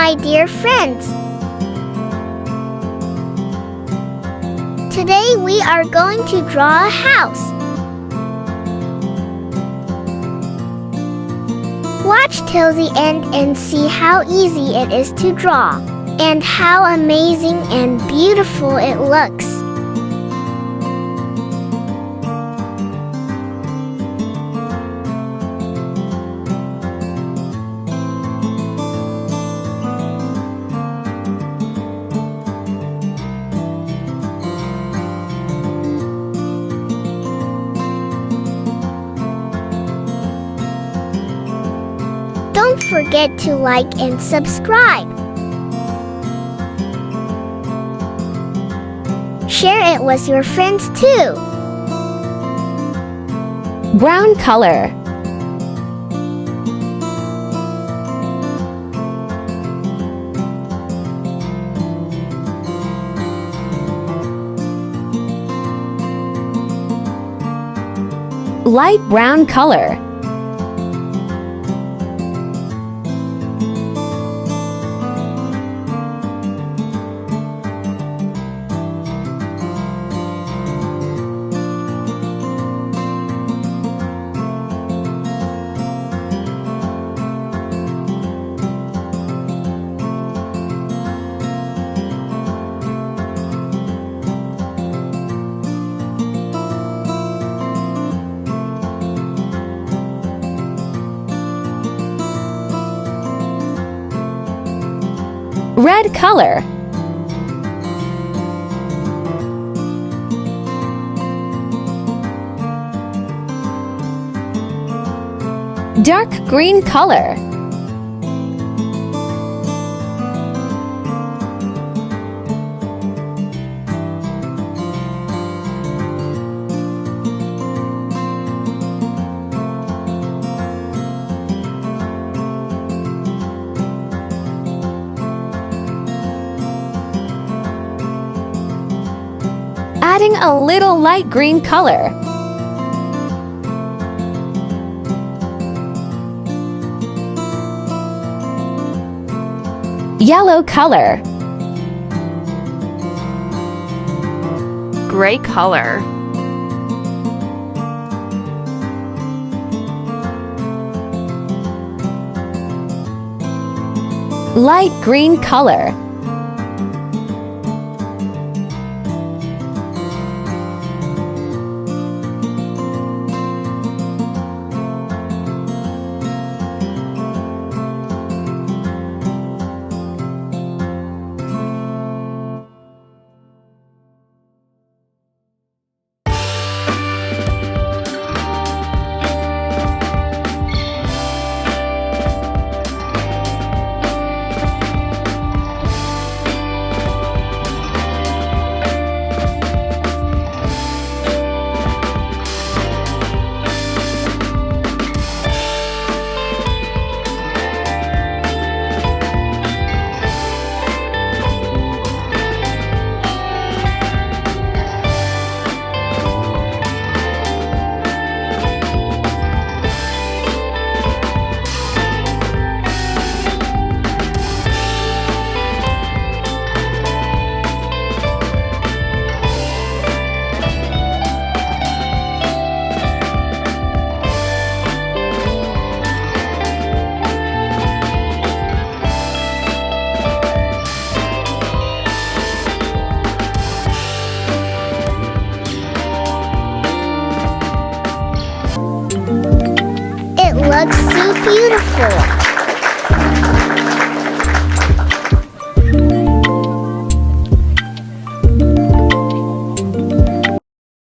my dear friends. Today we are going to draw a house. Watch till the end and see how easy it is to draw, and how amazing and beautiful it looks. Don't forget to like and subscribe. Share it with your friends too. Brown color. Light brown color. Red color. Dark green color. Adding a little light green color. Yellow color. Gray color. Light green color. It looks so beautiful.